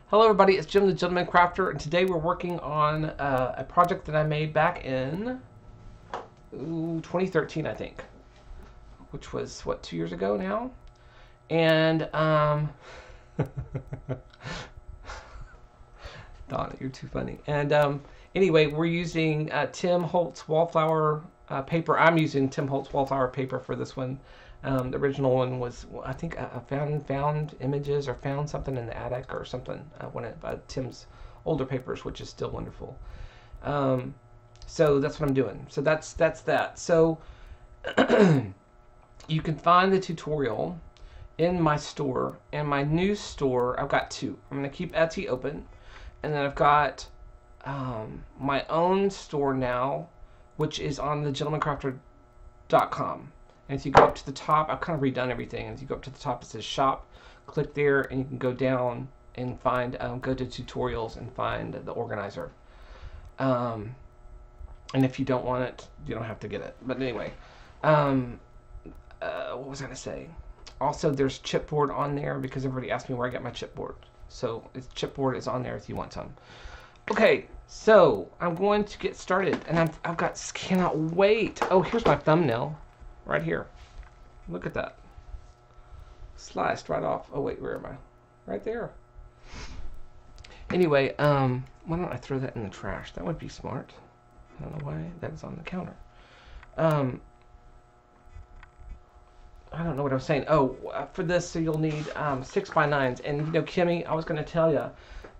Hello everybody, it's Jim the Gentleman Crafter, and today we're working on a project that I made back in 2013, I think, which was, what, 2 years ago now? And, Donna, you're too funny. And anyway, we're using Tim Holtz Wallflower paper. I'm using Tim Holtz Wallflower paper for this one. The original one was, I think, I found images or found something in the attic or something. One of Tim's older papers, which is still wonderful. So that's what I'm doing. So that's that. So you can find the tutorial in my store. And my new store, I've got two. I'm going to keep Etsy open. And then I've got my own store now, which is on thegentlemancrafter.com. And if you go up to the top, I've kind of redone everything. As you go up to the top, it says shop. Click there, and you can go down and find, go to tutorials and find the organizer. And if you don't want it, you don't have to get it. But anyway, what was I going to say? Also, there's chipboard on there because everybody asked me where I got my chipboard. So chipboard is on there if you want some. Okay, so I'm going to get started, and I've got cannot wait. Oh, here's my thumbnail. Right here. Look at that. Sliced right off. Oh, wait, where am I? Right there. Anyway, why don't I throw that in the trash? That would be smart. I don't know why that is on the counter. I don't know what I was saying. Oh, for this, so you'll need 6x9s. And, you know, Kimmy, I was going to tell you,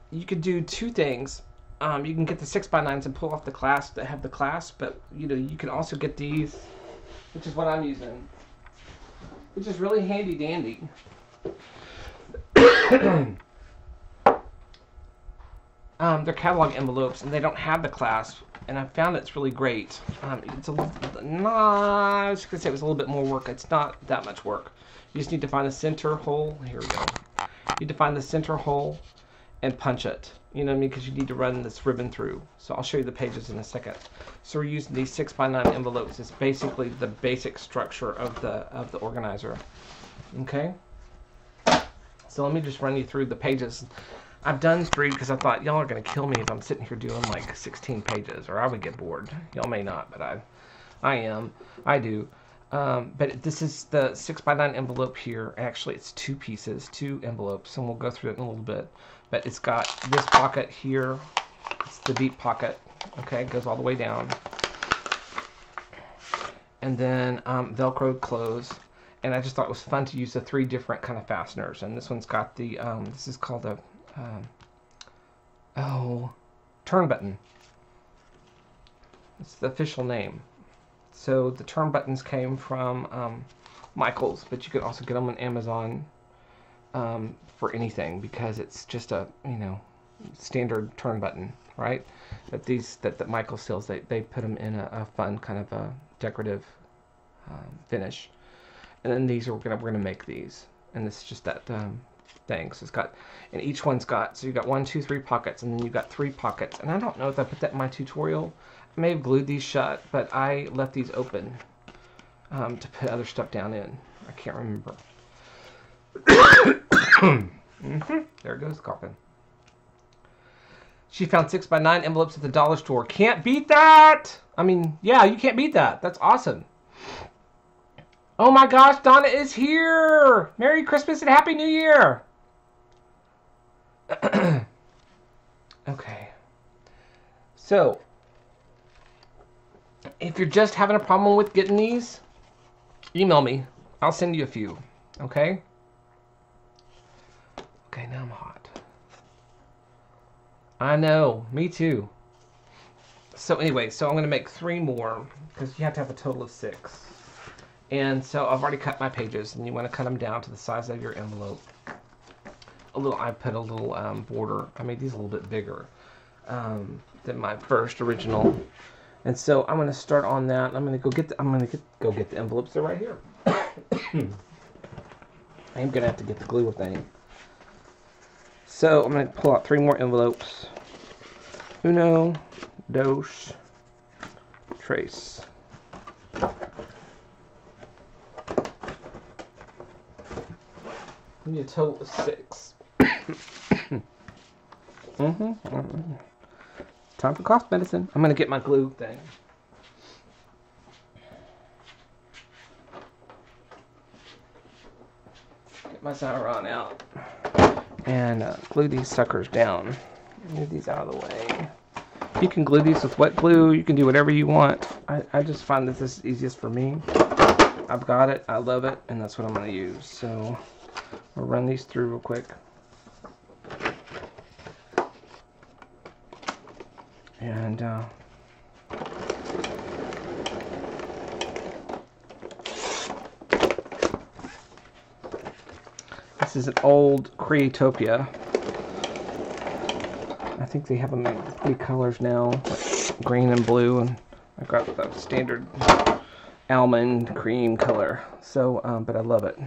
you could do two things. You can get the 6x9s and pull off the clasp that have the clasp, but, you know, you can also get these, which is what I'm using, which is really handy dandy. They're catalog envelopes, and they don't have the clasp, and I found it's really great. It's a little, I was going to say it was a little bit more work. It's not that much work. You just need to find the center hole. Here we go. You need to find the center hole and punch it. You know what I mean? Because you need to run this ribbon through. So I'll show you the pages in a second. So we're using these 6x9 envelopes. It's basically the basic structure of the organizer. Okay? So let me just run you through the pages. I've done 3 because I thought y'all are going to kill me if I'm sitting here doing like 16 pages, or I would get bored. Y'all may not, but I am. I do. But this is the 6x9 envelope here. Actually, it's 2 pieces, 2 envelopes, and we'll go through it in a little bit. But it's got this pocket here. It's the deep pocket. Okay, it goes all the way down. And then Velcro close. And I just thought it was fun to use the 3 different kind of fasteners. And this one's got the, this is called a, turn button. It's the official name. So the turn buttons came from Michaels, but you could also get them on Amazon for anything, because it's just a, you know, standard turn button, right? That Michaels sells, they put them in a fun kind of a decorative finish. And then these are we're gonna make these, and this is just that thing. So it's got, and each one's got, so you got 1, 2, 3 pockets, and then you got 3 pockets. And I don't know if I put that in my tutorial. I may have glued these shut, but I left these open to put other stuff down in. I can't remember. There goes coughing. She found 6x9 envelopes at the dollar store. Can't beat that! I mean, yeah, you can't beat that. That's awesome. Oh my gosh, Donna is here! Merry Christmas and Happy New Year! Okay. So, if you're just having a problem with getting these, email me. I'll send you a few. Okay? Okay, now I'm hot. I know, me too. So anyway, so I'm going to make 3 more, because you have to have a total of 6. And so I've already cut my pages, and you want to cut them down to the size of your envelope. I put a little border. I made these a little bit bigger than my first original. And so I'm going to start on that. I'm going to go get the envelopes. They're right here. I am going to have to get the glue thing. So I'm going to pull out 3 more envelopes. Uno, dos, tres. We need a total of 6. Time for cough medicine. I'm going to get my glue thing. Get my Xyron out. And glue these suckers down. Move these out of the way. You can glue these with wet glue. You can do whatever you want. I just find that this is easiest for me. I've got it. I love it. And that's what I'm going to use. So we'll run these through real quick. And this is an old Creatopia. I think they have them in pretty colors now, like green and blue, and I've got the standard almond cream color. So, but I love it.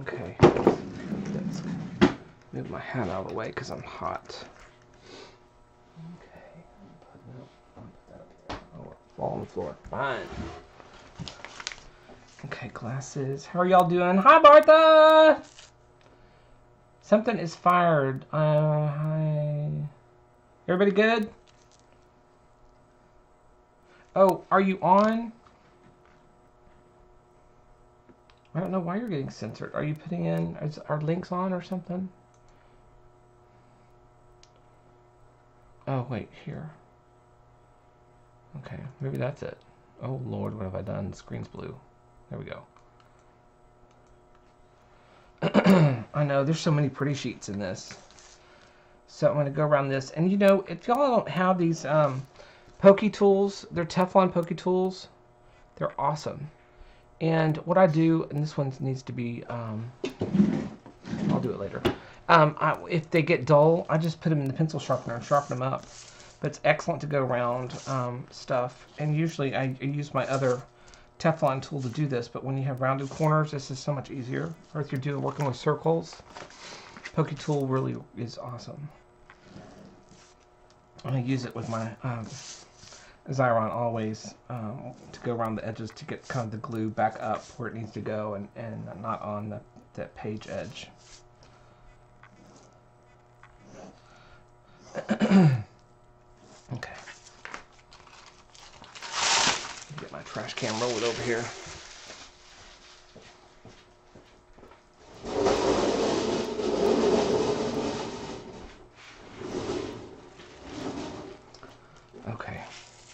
Okay, let's move my hat out of the way because I'm hot. Okay, oh, fall on the floor. Fine. Okay, glasses. How are y'all doing? Hi, Martha! Something is fired. Hi. Everybody good? Oh, are you on? I don't know why you're getting censored. Are you putting in... Are links on or something? Oh, wait. Here. Okay. Maybe that's it. Oh, Lord. What have I done? The screen's blue. There we go. I know, there's so many pretty sheets in this. So I'm going to go around this. And you know, if y'all don't have these pokey tools, they're Teflon pokey tools. They're awesome. And what I do, and this one needs to be, I'll do it later. If they get dull, I just put them in the pencil sharpener and sharpen them up. But it's excellent to go around stuff. And usually I use my other Teflon tool to do this, but when you have rounded corners, this is so much easier. Or if you're working with circles, pokey tool really is awesome. I use it with my Xyron always to go around the edges to get kind of the glue back up where it needs to go and not on that page edge. Okay. Get my trash can rolled over here. Okay.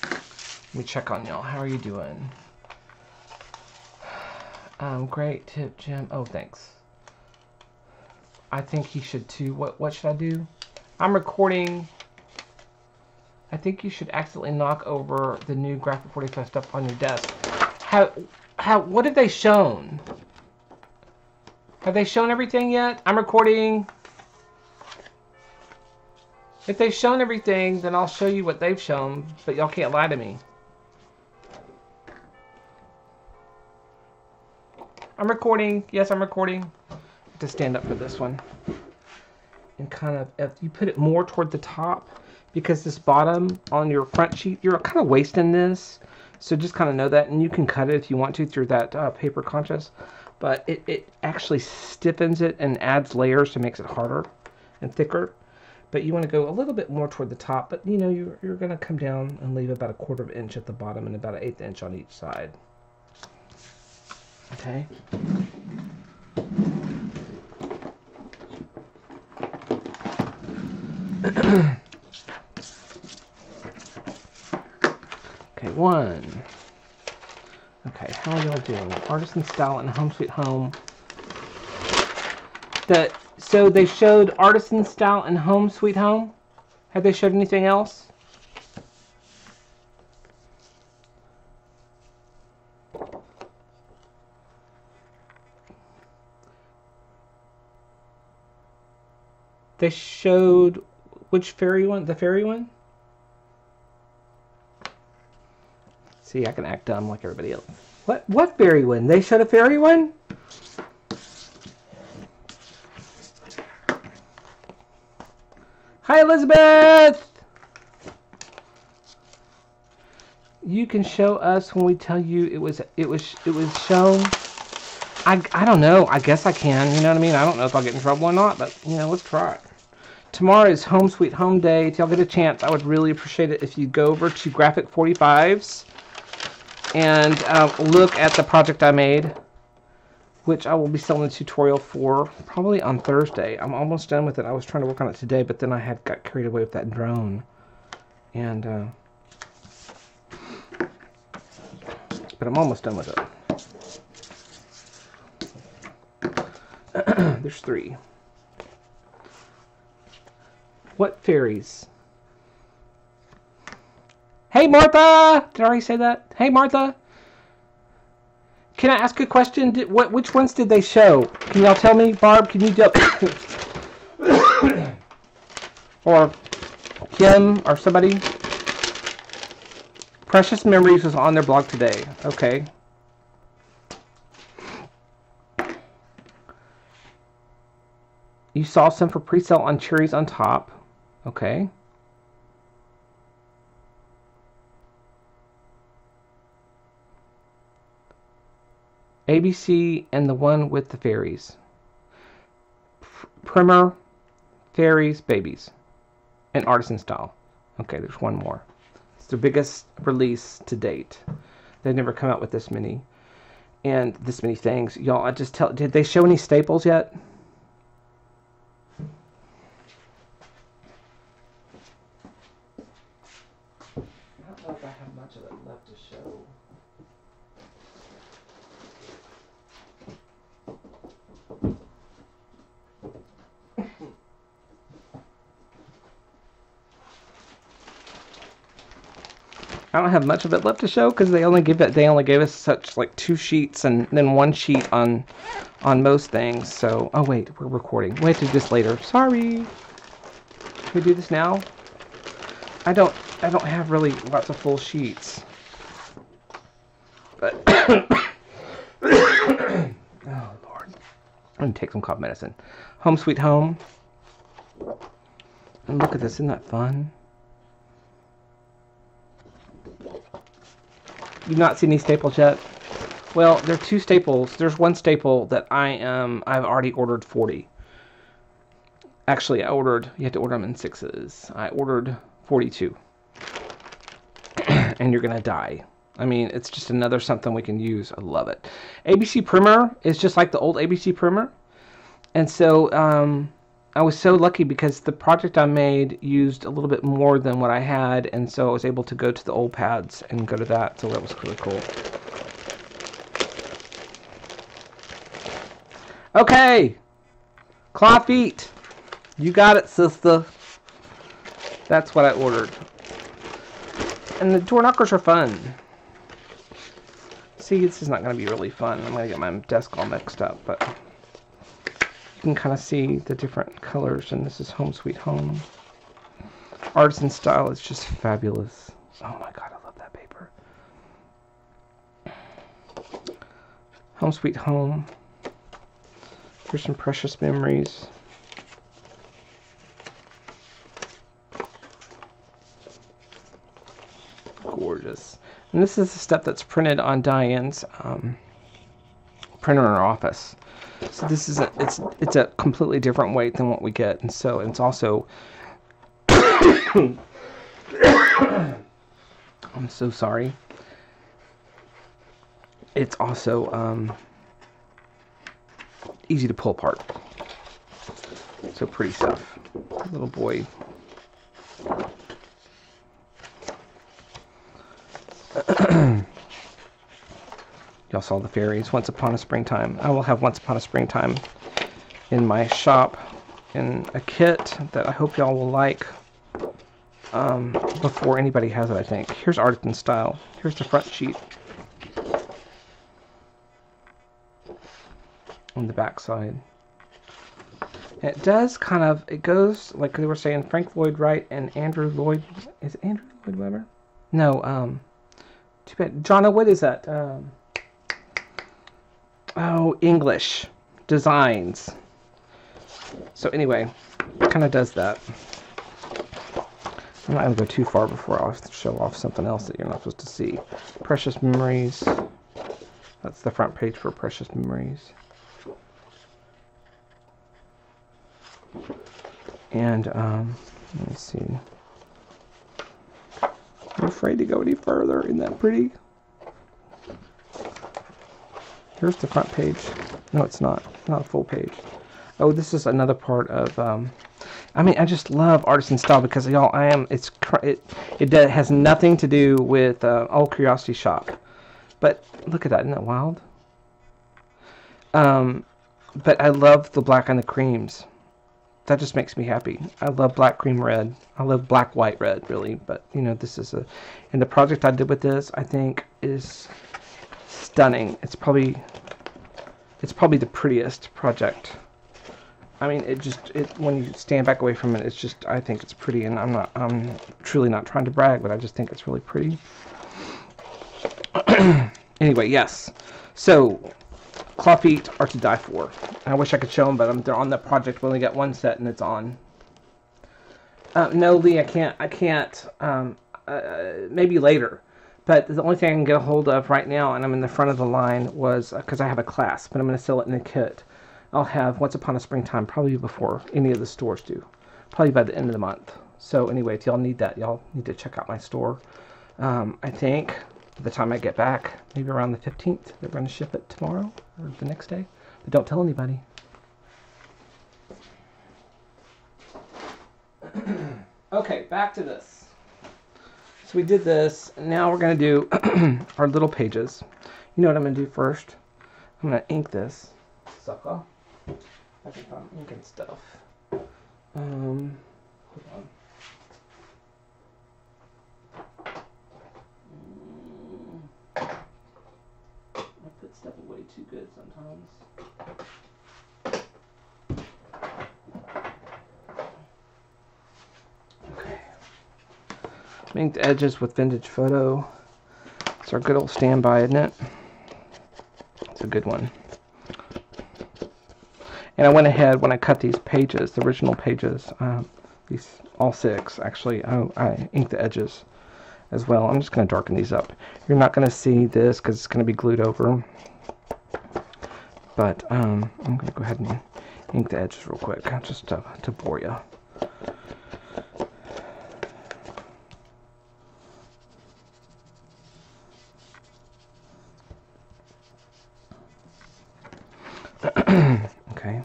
Let me check on y'all. How are you doing? Great tip, Jim. Oh, thanks. I think he should too. What should I do? I'm recording. I think you should accidentally knock over the new Graphic 45 stuff on your desk. What have they shown? Have they shown everything yet? I'm recording. If they've shown everything, then I'll show you what they've shown, but y'all can't lie to me. I'm recording. Yes, I'm recording. I have to stand up for this one. And kind of, if you put it more toward the top, because this bottom on your front sheet, you're kind of wasting this. So just kind of know that, and you can cut it if you want to through that paper conscious. But it actually stiffens it and adds layers to makes it harder and thicker. But you want to go a little bit more toward the top. But you know, you're going to come down and leave about 1/4 inch at the bottom and about 1/8 inch on each side. Okay. Okay, one. Okay, how are y'all doing? Artisan Style and Home Sweet Home. So they showed Artisan Style and Home Sweet Home? Have they showed anything else? They showed which fairy one? The fairy one? See, I can act dumb like everybody else. What fairy one? They showed a fairy one? Hi, Elizabeth! You can show us when we tell you it was shown. I don't know. I guess I can. You know what I mean? I don't know if I'll get in trouble or not, but you know, let's try it. Tomorrow is Home Sweet Home Day. If y'all get a chance, I would really appreciate it if you go over to Graphic 45s and look at the project I made, which I will be selling a tutorial for probably on Thursday. I'm almost done with it. I was trying to work on it today, but then I got carried away with that drone. And but I'm almost done with it. There's 3. What fairies? Hey, Martha! Did I already say that? Hey, Martha! Can I ask a question? Which ones did they show? Can y'all tell me? Barb, can you do or Kim, or somebody? Precious Memories was on their blog today. Okay. You saw some for pre-sale on Cherries on Top. Okay. ABC and the one with the fairies. Primer, fairies, babies. And Artisan Style. Okay, there's one more. It's their biggest release to date. They've never come out with this many. And this many things. Y'all, did they show any staples yet? I don't know if I have much of it left to show. I don't have much of it left to show because they only gave us such like 2 sheets and then 1 sheet on most things. So oh wait, we're recording. We have to do this later. Sorry. Can we do this now? I don't have really lots of full sheets. But oh Lord. I'm gonna take some cough medicine. Home Sweet Home. And look at this, isn't that fun? You've not seen these staples yet? Well, there are 2 staples. There's 1 staple that I've already ordered 40. Actually, you have to order them in 6s. I ordered 42. And you're gonna die. I mean, it's just another something we can use. I love it. ABC Primer is just like the old ABC Primer. And so, I was so lucky because the project I made used a little bit more than what I had, and so I was able to go to the old pads and go to that, so that was really cool. Okay! Claw feet! You got it, sister. That's what I ordered. And the door knockers are fun. See, this is not going to be really fun. I'm going to get my desk all mixed up, but you can kind of see the different colors, and this is Home Sweet Home. Artisan Style is just fabulous. Oh my god, I love that paper. Home Sweet Home. Here's some Precious Memories. Gorgeous. And this is the stuff that's printed on Diane's printer in our office. So this is it's a completely different weight than what we get, and so it's also I'm so sorry. It's also easy to pull apart. So pretty stuff. Little boy. Y'all saw the fairies. Once Upon a Springtime. I will have Once Upon a Springtime in my shop in a kit that I hope y'all will like before anybody has it, I think. Here's Artisan Style. Here's the front sheet. On the back side. And it does kind of, it goes, like they were saying, Frank Lloyd Wright and Andrew Lloyd. Is it Andrew Lloyd Webber? No, too bad. Jonna, what is that? Oh, English Designs. So anyway, it kind of does that. I'm not going to go too far before I'll show off something else that you're not supposed to see. Precious Memories. That's the front page for Precious Memories. And, let me see. I'm afraid to go any further. Isn't that pretty? Here's the front page. No, it's not. Not a full page. Oh, this is another part of, I mean, I just love Artisan Style because, y'all, it has nothing to do with Old Curiosity Shop. But look at that. Isn't that wild? But I love the black and the creams. That just makes me happy. I love black cream red. I love black white red, really. But, you know, this is and the project I did with this, I think, is stunning. It's probably the prettiest project. I mean, when you stand back away from it, it's just, I think it's pretty, and I'm truly not trying to brag, but I just think it's really pretty. Anyway, yes. So, claw feet are to die for. I wish I could show them, but they're on the project. We only got one set, and it's on. No, Lee, I can't. Maybe later. But the only thing I can get a hold of right now, and I'm in the front of the line, was because I have a class, but I'm going to sell it in a kit. I'll have Once Upon a Springtime probably before any of the stores do. Probably by the end of the month. So anyway, if y'all need that, y'all need to check out my store. I think by the time I get back, maybe around the 15th, they're going to ship it tomorrow or the next day. But don't tell anybody. Okay, back to this. So we did this, and now we're going to do our little pages. You know what I'm going to do first? I'm going to ink this sucker. I can find ink and stuff. Hold on. I put stuff away too good sometimes. Okay. Inked edges with Vintage Photo. It's our good old standby, isn't it? It's a good one. And I went ahead when I cut these pages, the original pages, these all 6 actually, I inked the edges as well. I'm just going to darken these up. You're not going to see this because it's going to be glued over. But I'm going to go ahead and ink the edges real quick, just to bore you. Okay,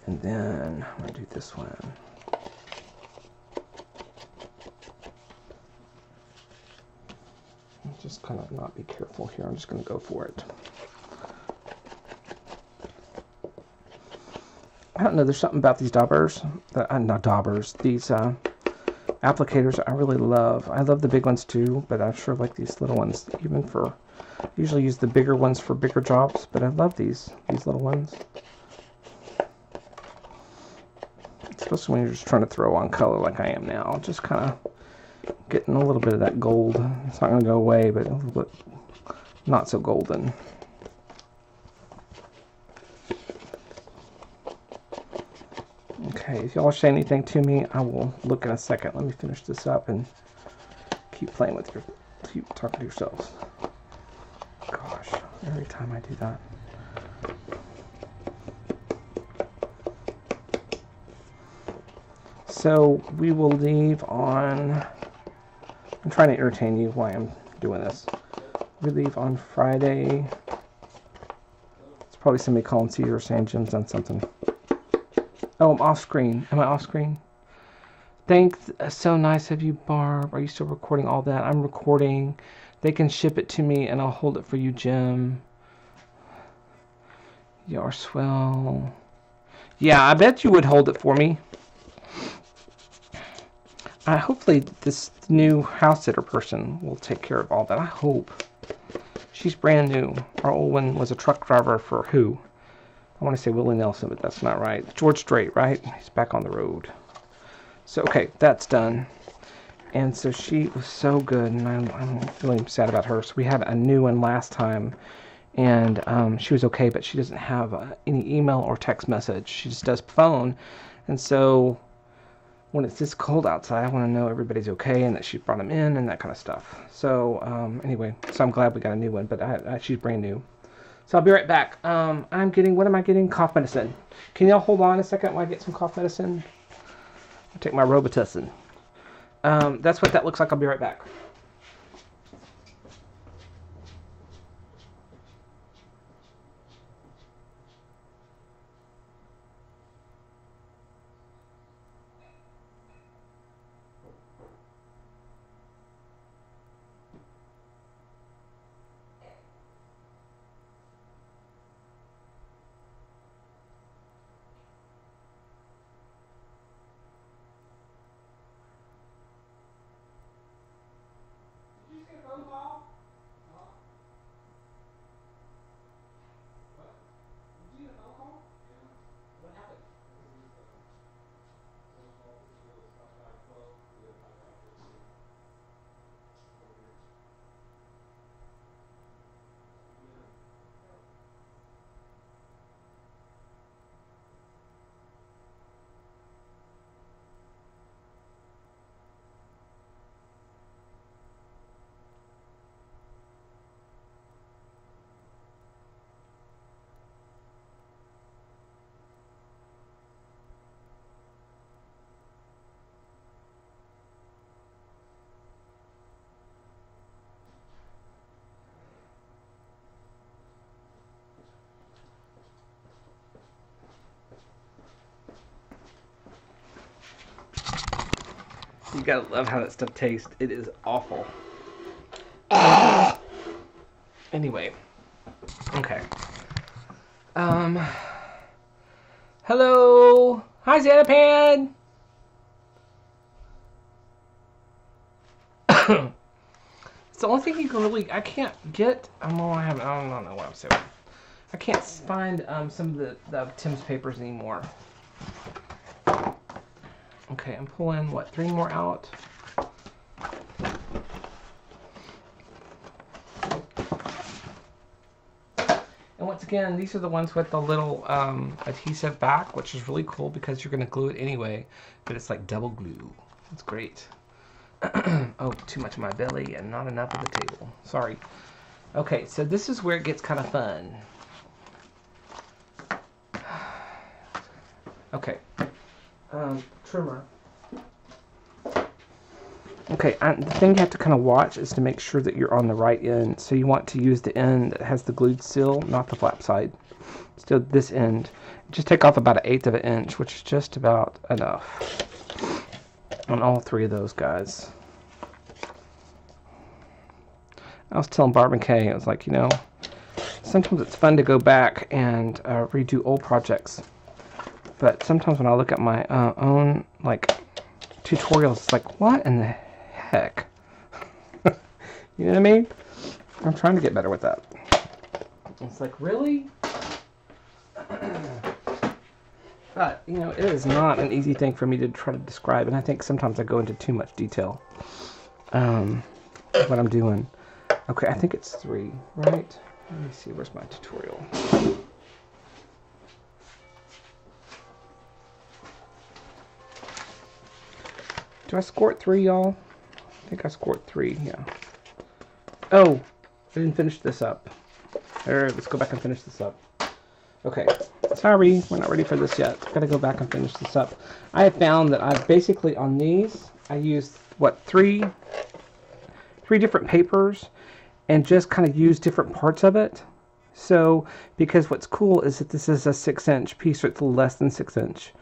and then I'm going to do this one. Just kind of not be careful here. I'm just going to go for it. I don't know, there's something about these daubers, not daubers, these applicators I really love. I love the big ones too, but I sure like these little ones, even for, I usually use the bigger ones for bigger jobs, but I love these little ones. Especially when you're just trying to throw on color like I am now. Just kind of getting a little bit of that gold. It's not going to go away, but a little bit not so golden. Okay, if y'all say anything to me, I will look in a second. Let me finish this up and keep playing with keep talking to yourselves. Gosh, every time I do that. So we will leave on, I'm trying to entertain you while I'm doing this. We leave on Friday. It's probably somebody calling Cedar saying Jim's done something. Oh, I'm off screen. Am I off screen? Thanks. So nice of you, Barb. Are you still recording all that? I'm recording. They can ship it to me and I'll hold it for you, Jim. You are swell. Yeah, I bet you would hold it for me. Hopefully this new house sitter person will take care of all that. I hope. She's brand new. Our old one was a truck driver for who? I want to say Willie Nelson, but that's not right. George Strait, right? He's back on the road. So, okay, that's done. And so she was so good, and I'm really sad about her. So we had a new one last time, and she was okay, but she doesn't have any email or text message. She just does phone. And so when it's this cold outside, I want to know everybody's okay and that she brought them in and that kind of stuff. So anyway, so I'm glad we got a new one, but she's brand new. So I'll be right back. I'm getting, what am I getting? Cough medicine. Can y'all hold on a second while I get some cough medicine? I'll take my Robitussin. That's what that looks like. I'll be right back. You gotta love how that stuff tastes. It is awful. Anyway. Okay. Hello. Hi, Xanapan. It's the only thing you can really, I can't get, I don't know what I'm saying. I can't find some of the Tim's papers anymore. Okay, I'm pulling, what, 3 more out? And once again, these are the ones with the little adhesive back, which is really cool because you're going to glue it anyway, but it's like double glue. It's great. Oh, too much of my belly and not enough of the table. Sorry. Okay, so this is where it gets kind of fun. Okay. Trimmer. Okay, the thing you have to kind of watch is to make sure that you're on the right end. So you want to use the end that has the glued seal, not the flap side. Still this end. Just take off about 1/8 of an inch, which is just about enough on all 3 of those guys. I was telling Barb and Kay, I was like, you know, sometimes it's fun to go back and redo old projects. But sometimes when I look at my own, like, tutorials, it's like, what in the heck? You know what I mean? I'm trying to get better with that. It's like, really? But, you know, it is not an easy thing for me to try to describe, and I think sometimes I go into too much detail. What I'm doing. Okay, I think it's 3, right? Let me see, where's my tutorial? Do I squirt 3, y'all? I think I squirt 3, yeah. Oh, I didn't finish this up. Alright, let's go back and finish this up. Okay, sorry, we're not ready for this yet. Gotta go back and finish this up. I have found that I've basically, on these, I used, what, 3 different papers and just kind of used different parts of it. So, because what's cool is that this is a 6-inch piece, so it's less than 6 inch.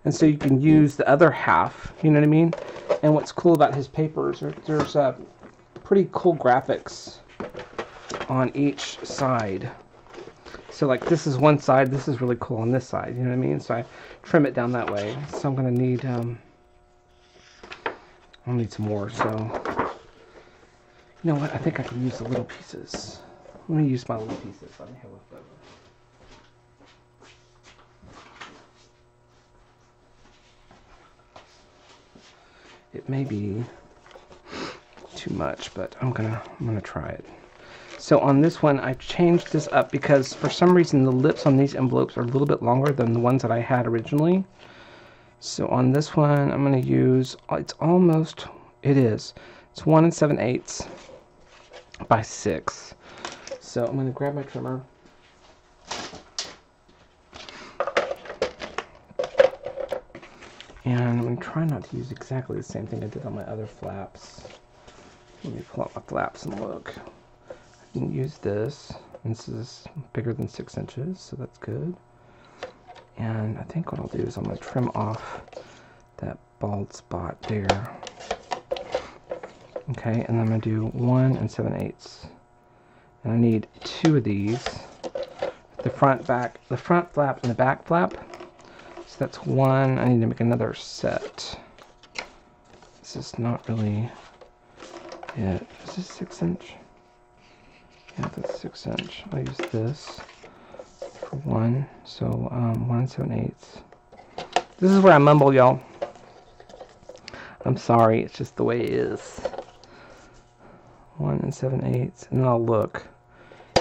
And so you can use the other half, you know what I mean? And what's cool about his papers, there's pretty cool graphics on each side. So like this is one side, this is really cool on this side, you know what I mean? So I trim it down that way. So I'm gonna need, I'll need some more, so. You know what, I think I can use the little pieces. Let me use my little pieces, let me have left over. It may be too much, but I'm gonna try it. So on this one, I changed this up because for some reason the lips on these envelopes are a little bit longer than the ones that I had originally. So on this one, I'm going to use, it's 1 7/8 by 6. So I'm going to grab my trimmer. And I'm going to try not to use exactly the same thing I did on my other flaps. Let me pull out my flaps and look. I didn't use this. And this is bigger than 6 inches, so that's good. And I think what I'll do is I'm going to trim off that bald spot there. Okay, and I'm going to do 1 7/8. And I need 2 of these. The front flap and the back flap. So that's 1. I need to make another set. This is not really it. Is this 6 inch? Yeah, that's 6 inch. I'll use this for 1. So 1 7/8. This is where I mumble, y'all. I'm sorry, it's just the way it is. 1 7/8, and then I'll look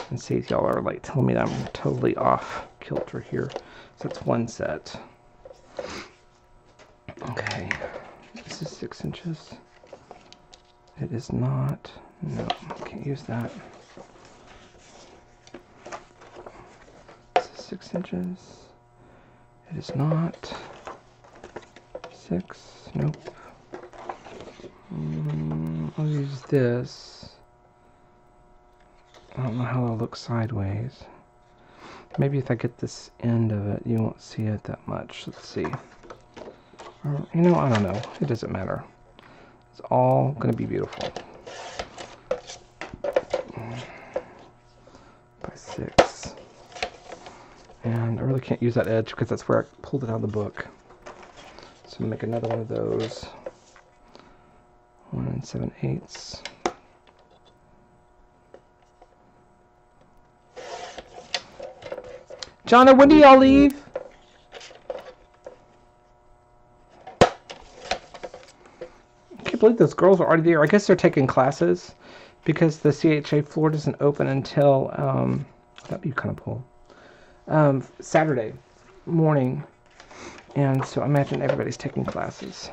and see if y'all are like telling me that I'm totally off kilter here. So it's 1 set. Okay, this is 6 inches. It is not. No, can't use that. This is 6 inches. It is not. 6. Nope. I'll use this. I don't know how it'll look sideways. Maybe if I get this end of it, you won't see it that much. Let's see. Or, you know, I don't know. It doesn't matter. It's all going to be beautiful. By 6. And I really can't use that edge because that's where I pulled it out of the book. So I'm going to make another one of those. 1 7/8. Jonna, when do y'all leave? I can't believe those girls are already there. I guess they're taking classes because the CHA floor doesn't open until that'd be kind of cool. Saturday morning, and so I imagine everybody's taking classes.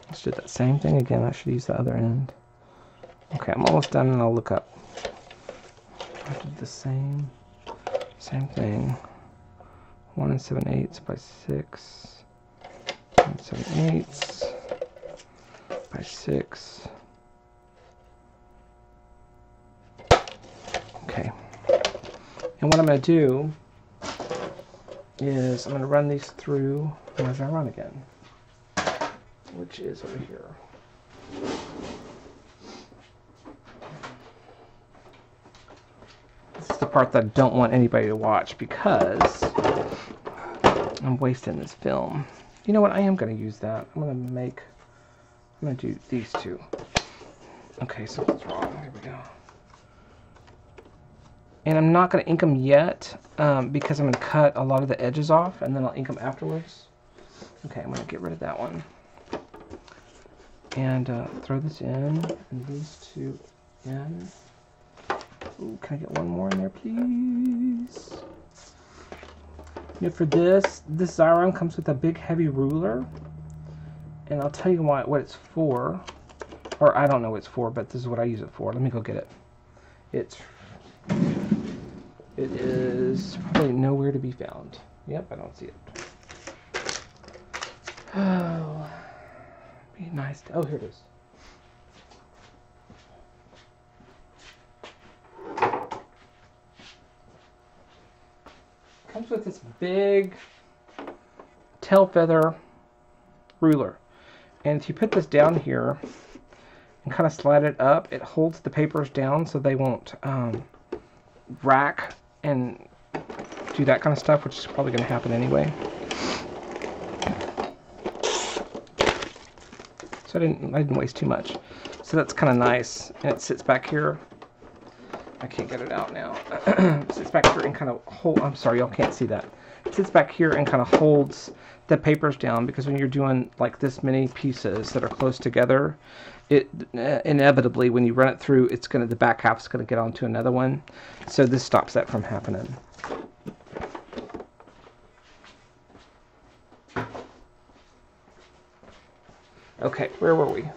Let's do that same thing again. I should use the other end. Okay, I'm almost done, and I'll look up. I did the same thing. 1 7/8 by 6. 1 7/8 by 6. Okay. And what I'm going to do is I'm going to run these through. Where's I run again? Which is over here. This is the part that I don't want anybody to watch because I'm wasting this film. You know what? I am going to use that. I'm going to do these two. Okay, something's wrong. Here we go. And I'm not going to ink them yet because I'm going to cut a lot of the edges off and then I'll ink them afterwards. Okay, I'm going to get rid of that one. And throw this in, and these two in. Ooh, can I get one more in there, please? You know, for this Xyron comes with a big heavy ruler. And I'll tell you what it's for. Or I don't know what it's for, but this is what I use it for. Let me go get it. It is probably nowhere to be found. Yep, I don't see it. Oh. Be nice to, oh, here it is. Comes with this big tail feather ruler. And if you put this down here and kind of slide it up, it holds the papers down so they won't rack and do that kind of stuff, which is probably going to happen anyway. So I didn't waste too much. So that's kind of nice. And it sits back here. I can't get it out now. It sits back here and kind of hold, I'm sorry, y'all can't see that. It sits back here and kind of holds the papers down, because when you're doing like this many pieces that are close together, it inevitably, when you run it through, the back half is gonna get onto another one. So this stops that from happening. Okay, where were we?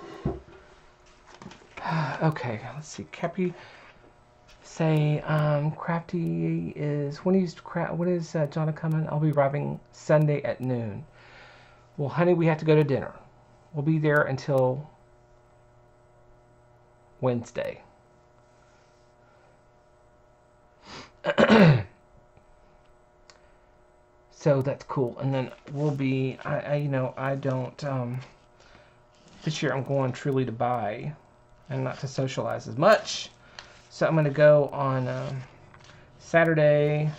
Okay, let's see. Kepi say, Crafty is, when is Jonna coming? I'll be arriving Sunday at noon. Well, honey, we have to go to dinner. We'll be there until Wednesday. So that's cool. And then we'll be, I don't, this year I'm going truly to buy and not to socialize as much. So I'm going to go on Saturday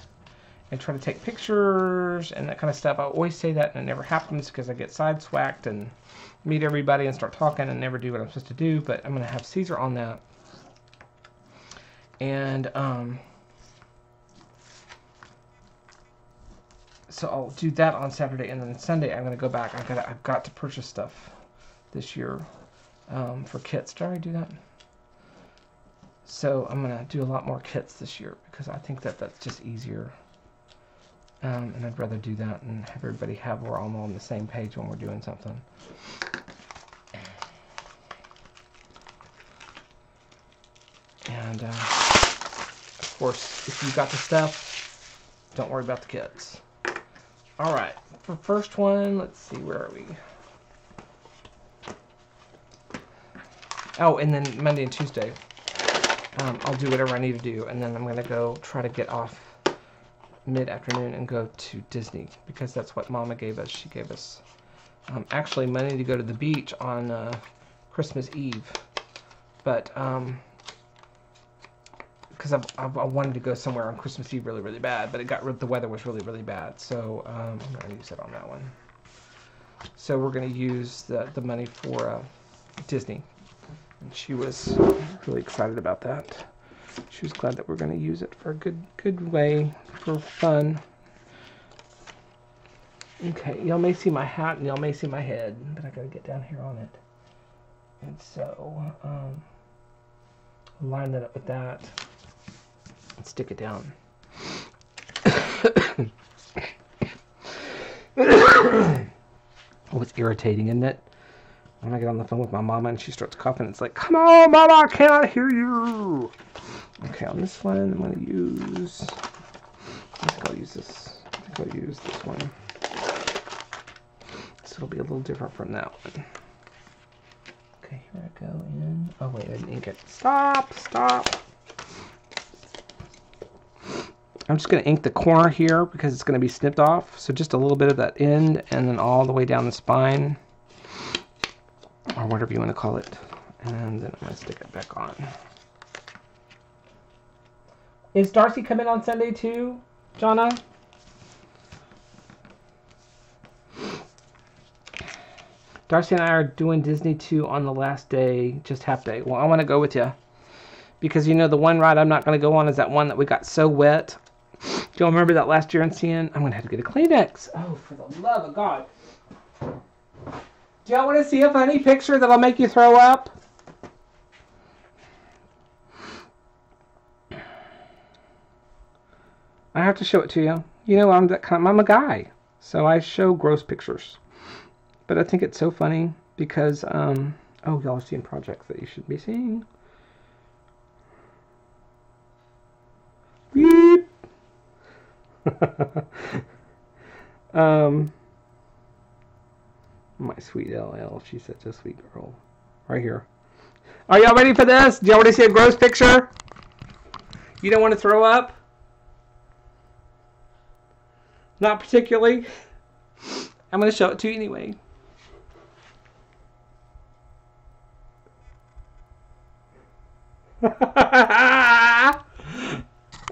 and try to take pictures and that kind of stuff. I always say that and it never happens because I get sideswacked and meet everybody and start talking and never do what I'm supposed to do. But I'm going to have Caesar on that. And so I'll do that on Saturday, and then Sunday I'm going to go back. I've got to purchase stuff this year for kits. Did I already do that? So I'm going to do a lot more kits this year because I think that that's just easier. And I'd rather do that and have everybody we're all on the same page when we're doing something. And of course, if you got the stuff, don't worry about the kits. All right, for first one, let's see, where are we? Oh, and then Monday and Tuesday, I'll do whatever I need to do, and then I'm going to go try to get off mid-afternoon and go to Disney, because that's what Mama gave us. She gave us actually money to go to the beach on Christmas Eve, but because I wanted to go somewhere on Christmas Eve really, really bad, but the weather was really, really bad, so I'm going to use it on that one. So we're going to use the money for Disney. And she was really excited about that. She was glad that we're going to use it for a good way, for fun. Okay, y'all may see my hat and y'all may see my head, but I got to get down here on it. And so, line that up with that and stick it down. Oh, it's irritating, isn't it? When I get on the phone with my mama and she starts coughing, it's like, come on, mama, I cannot hear you. Okay, on this one, I'm going to use, I think I'll use this. I think I'll use this one. So it'll be a little different from that one. Okay, here I go in. Oh, wait, I didn't ink it. Stop. I'm just going to ink the corner here because it's going to be snipped off. So just a little bit of that end and then all the way down the spine, or whatever you want to call it. And then I'm going to stick it back on. Is Darcy coming on Sunday too, Jonna? Darcy and I are doing Disney 2 on the last day, just half day. Well, I want to go with you. Because, you know, the one ride I'm not going to go on is that one that we got so wet. Do y'all remember that last year in CN? I'm going to have to get a Kleenex. Oh, for the love of God. Do y'all want to see a funny picture that'll make you throw up? I have to show it to you. You know, I'm a guy. So I show gross pictures. But I think it's so funny because, oh, y'all are seeing projects that you should be seeing. Beep. My sweet LL, she's such a sweet girl. Right here. Are y'all ready for this? Do y'all want to see a gross picture? You don't want to throw up? Not particularly. I'm going to show it to you anyway. I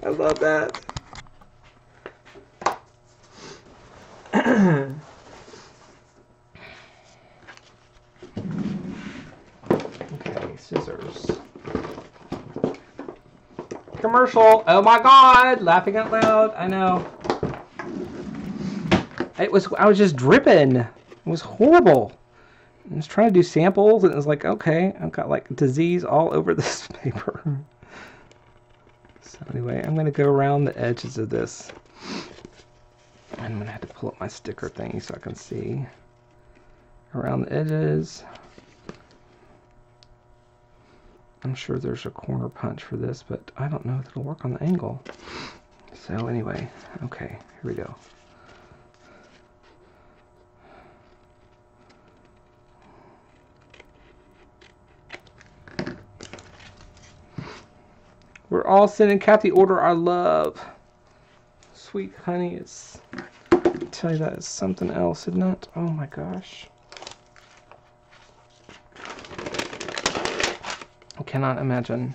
love that. Okay, scissors. Commercial. Oh my God! Laughing out loud. I know. I was just dripping. It was horrible. I was trying to do samples, and it was like, okay, I've got like disease all over this paper. So anyway, I'm going to go around the edges of this. I'm going to have to pull up my sticker thingy so I can see around the edges. I'm sure there's a corner punch for this, but I don't know if it'll work on the angle. So anyway, okay, here we go. We're all sending Kathy order our love. Sweet honey is, I tell you, that is something else, isn't it? Oh my gosh. I cannot imagine.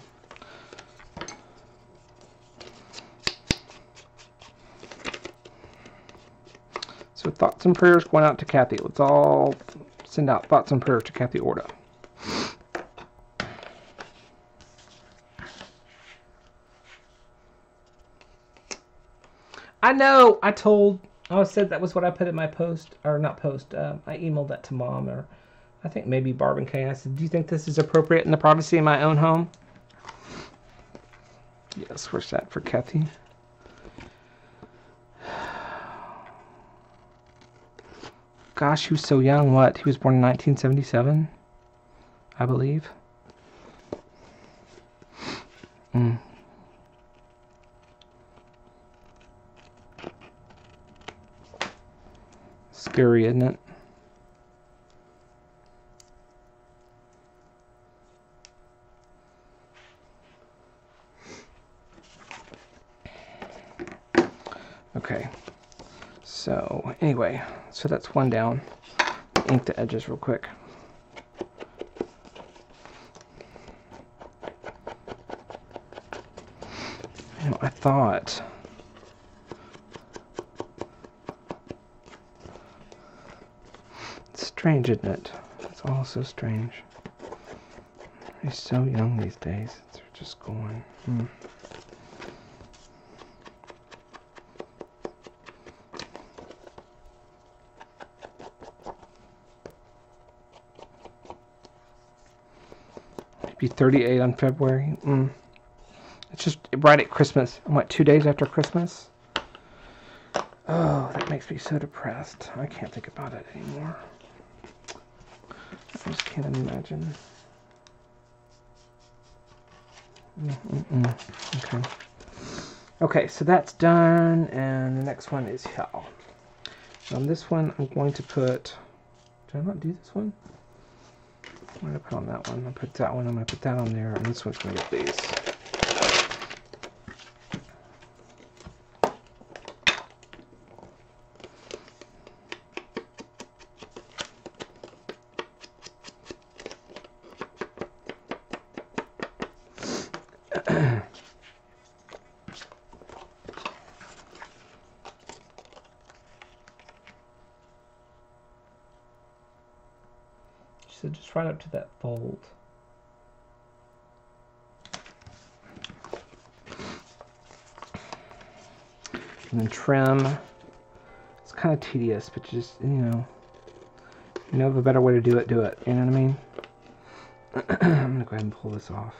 So thoughts and prayers going out to Kathy. Let's all send out thoughts and prayers to Kathy Orta. I know. I said that was what I put in my post, or not post. I emailed that to Mom, or I think maybe Barb and Kay. I said, "Do you think this is appropriate in the privacy of my own home?" Yes, where's that for Kathy? Gosh, he was so young. What? He was born in 1977, I believe. Scary, isn't it? Okay. So, anyway, so that's one down. Ink the edges real quick. You know, I thought... It's strange, isn't it? It's all so strange. He's so young these days. They're just going... Be 38 on February. It's just right at Christmas. I'm what, 2 days after Christmas? Oh, that makes me so depressed. I can't think about it anymore. I just can't imagine. Okay. Okay, so that's done, and the next one is here. On this one, I'm going to put... Did I not do this one? I'm going to put on that one. I'll put that one. I'm going to put that on there. And this one's going to get these. So just right up to that fold. And then trim. It's kind of tedious, but just, you know of a better way to do it, do it. You know what I mean? I'm going to go ahead and pull this off.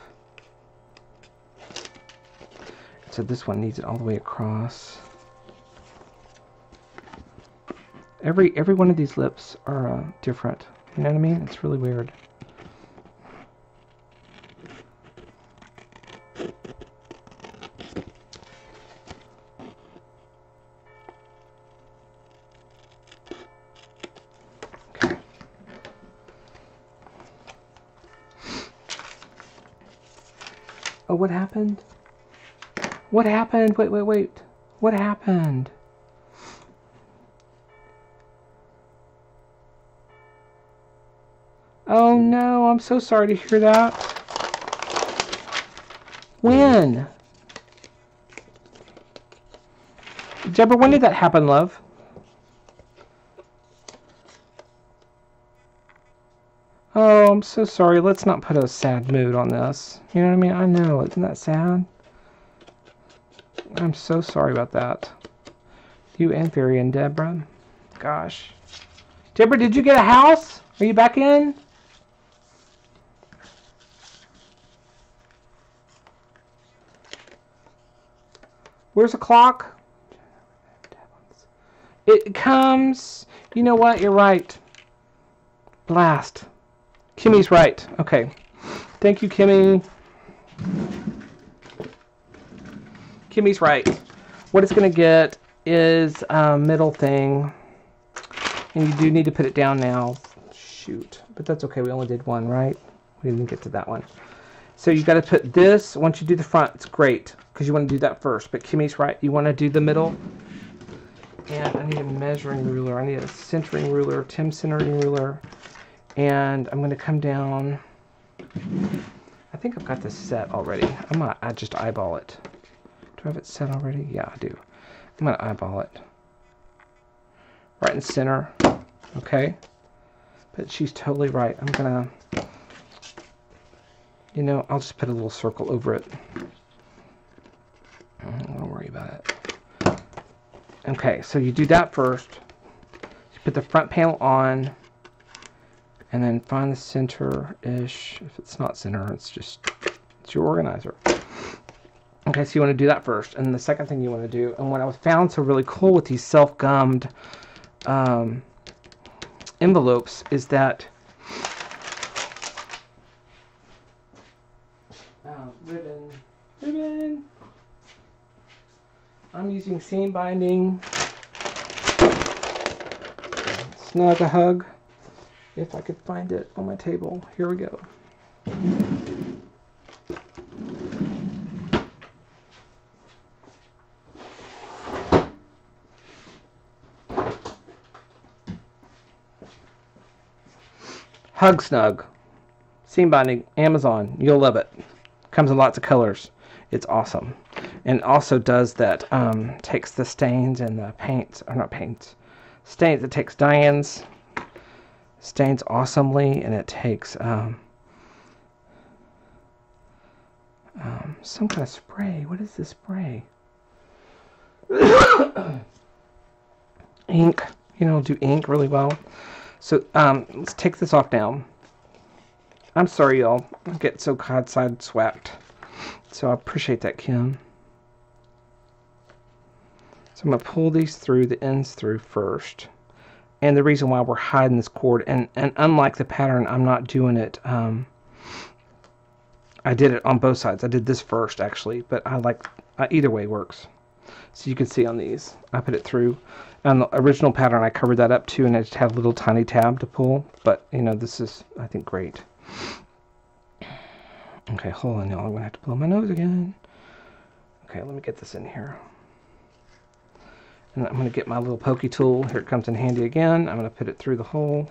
So this one needs it all the way across. Every one of these lips are different. You know what I mean? It's really weird. Okay. Oh, what happened? What happened? Wait. What happened? Oh no, I'm so sorry to hear that. When? Deborah, when did that happen, love? Oh, I'm so sorry. Let's not put a sad mood on this. You know what I mean? I know. Isn't that sad? I'm so sorry about that. You and Barry and Deborah. Gosh. Deborah, did you get a house? Are you back in? Where's the clock? It comes... You know what? You're right. Blast. Kimmy's right. Okay. Thank you, Kimmy. Kimmy's right. What it's going to get is a middle thing. And you do need to put it down now. Shoot. But that's okay. We only did one, right? We didn't get to that one. So you got to put this. Once you do the front, it's great. Because you want to do that first. But Kimmy's right. You want to do the middle. And I need a measuring ruler. I need a centering ruler. Tim centering ruler. And I'm going to come down. I think I've got this set already. I just eyeball it. Do I have it set already? Yeah, I do. I'm going to eyeball it. Right in the center. Okay. But she's totally right. I'm going to, you know, I'll just put a little circle over it. Don't worry about it. Okay, so you do that first. You put the front panel on. And then find the center-ish. If it's not center, it's your organizer. Okay, so you want to do that first. And the second thing you want to do, and what I found so really cool with these self-gummed envelopes is that ribbon. I'm using seam binding. Snug a hug. If I could find it on my table. Here we go. Hug Snug. Seam binding. Amazon. You'll love it. Comes in lots of colors. It's awesome. And also does that, takes the stains and the paints, or not paints, stains. It takes Diane's stains awesomely, and it takes some kind of spray. What is this spray? Ink. You know, do ink really well. So let's take this off now. I'm sorry, y'all. I get so side swapped. So I appreciate that, Kim. So I'm going to pull these through, the ends through first. And the reason why we're hiding this cord, and unlike the pattern, I'm not doing it, I did it on both sides. I did this first, actually, but I like, either way works. So you can see on these, I put it through. On the original pattern, I covered that up too, and I just have a little tiny tab to pull. But, you know, this is, I think, great. Okay, hold on, y'all. I'm going to have to blow my nose again. Okay, let me get this in here. And I'm going to get my little pokey tool. Here it comes in handy again. I'm going to put it through the hole.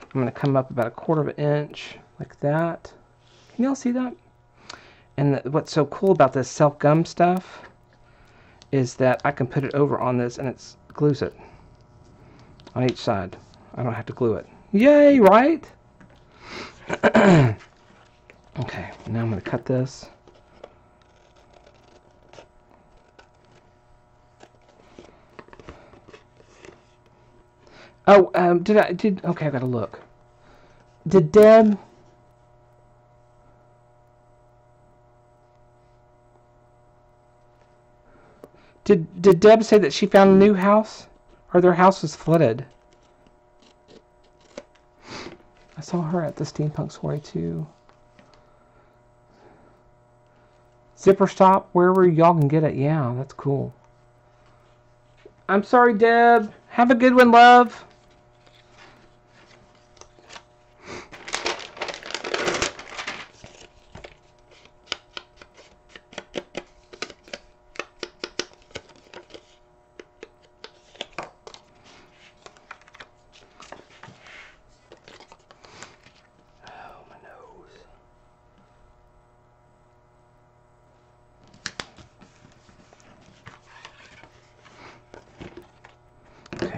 I'm going to come up about 1/4 of an inch, like that. Can y'all see that? And what's so cool about this self-gum stuff is that I can put it over on this and it glues it on each side. I don't have to glue it. Yay, right? Okay, now I'm going to cut this. Oh, okay, I gotta look. Did Deb... Did Deb say that she found a new house? Or their house was flooded? I saw her at the Steampunk Soiree too. Zipper Stop, wherever y'all can get it. Yeah, that's cool. I'm sorry, Deb. Have a good one, love.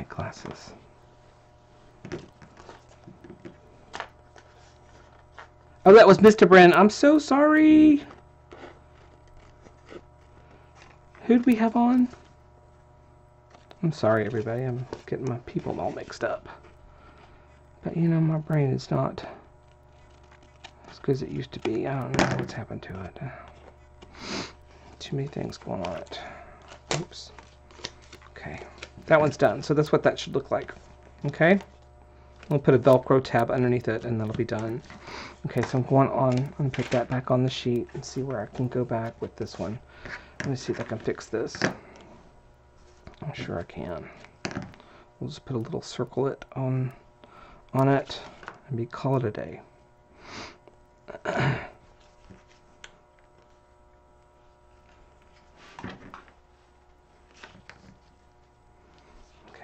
Glasses. Oh, that was Mr. Bren. I'm so sorry. Who'd we have on? I'm sorry, everybody. I'm getting my people all mixed up. But, you know, my brain is not as good as it used to be. I don't know what's happened to it. Too many things going on it. Oops. Okay. That one's done. So that's what that should look like. Okay? We'll put a Velcro tab underneath it, and that'll be done. Okay, so I'm going on and put that back on the sheet and see where I can go back with this one. Let me see if I can fix this. I'm sure I can. We'll just put a little circlet on it and call it a day. Okay,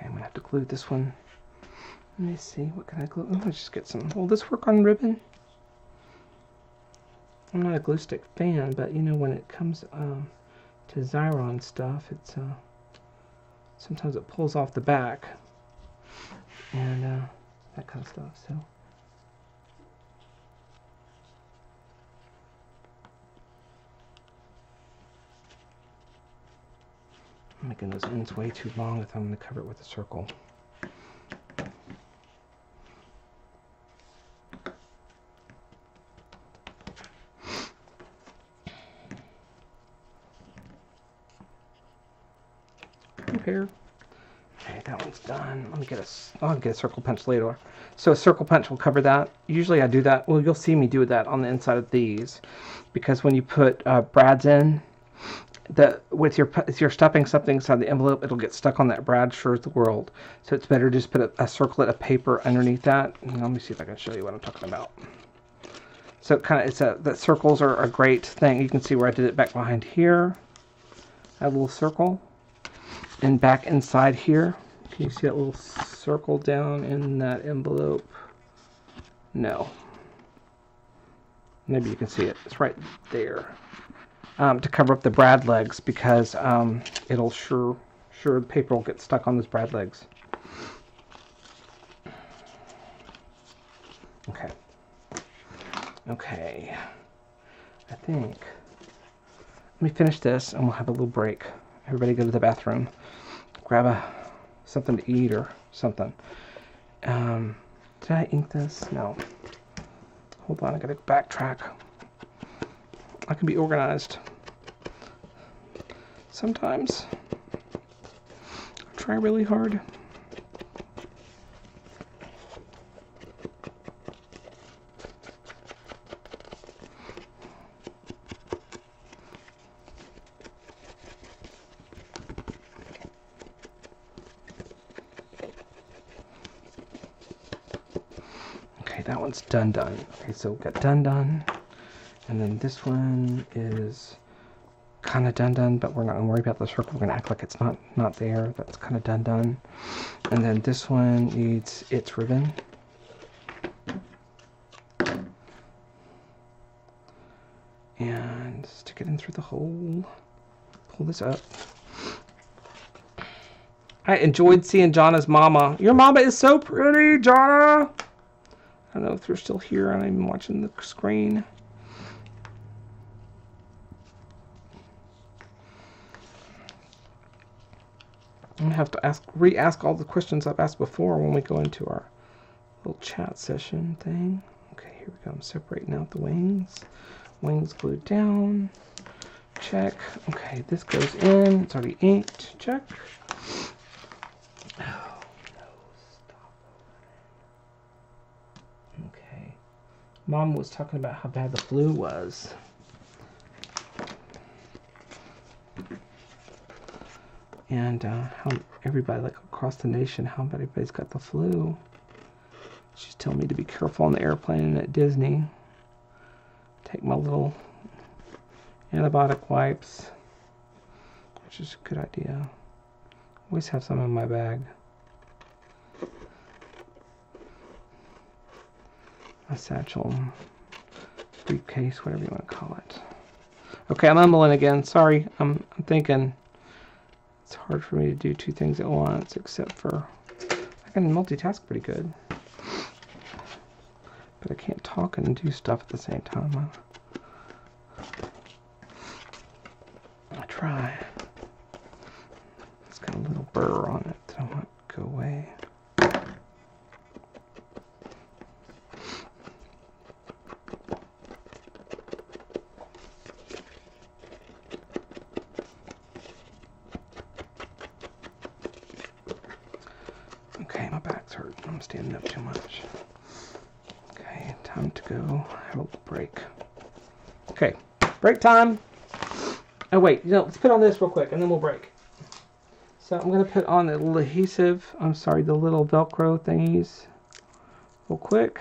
I'm gonna have to glue this one. Let me see, what can I glue? Oh, let's just get some. Will this work on ribbon? I'm not a glue stick fan, but you know, when it comes to Xyron stuff, it's sometimes it pulls off the back and that kind of stuff. So I'm making those ends way too long if I'm going to cover it with a circle. Here. Okay, that one's done. Let me get I'll get a circle punch later. So a circle punch will cover that. Usually I do that. Well, you'll see me do that on the inside of these, because when you put brads in, if you're stuffing something inside the envelope, it'll get stuck on that brad, sure as the world. So it's better to just put a circlet of paper underneath that. And let me see if I can show you what I'm talking about. So that circles are a great thing. You can see where I did it back behind here. That little circle. And back inside here, can you see that little circle down in that envelope? No. Maybe you can see it. It's right there. To cover up the brad legs, because it'll sure the paper will get stuck on those brad legs. Okay. Okay. I think. Let me finish this and we'll have a little break. Everybody go to the bathroom, grab something to eat or something. Did I ink this? No. Hold on, I gotta backtrack. I can be organized. Sometimes. I try really hard. That one's done. Okay, so we've got done. And then this one is kind of done, but we're not going to worry about the circle. We're going to act like it's not there. That's kind of done. And then this one needs its ribbon. And stick it in through the hole. Pull this up. I enjoyed seeing Jonna's mama. Your mama is so pretty, Jonna! I don't know if they're still here. I'm not even watching the screen. I'm going to have to re-ask all the questions I've asked before when we go into our little chat session thing. Okay, here we go. I'm separating out the wings. Wings glued down. Check. Okay, this goes in. It's already inked. Check. Oh, no. Stop. Okay. Mom was talking about how bad the flu was. And how everybody, like across the nation, how everybody's got the flu. She's telling me to be careful on the airplane and at Disney. Take my little antibiotic wipes, which is a good idea. Always have some in my bag. A satchel, briefcase, whatever you want to call it. Okay, I'm mumbling again. Sorry, I'm thinking. It's hard for me to do two things at once, except for I can multitask pretty good. But I can't talk and do stuff at the same time. I try. It's got a little burr on it. standing up too much. Okay, time to go have a little break. Okay, break time. Oh wait, let's put on this real quick and then we'll break. So I'm gonna put on the little adhesive, the little Velcro thingies real quick.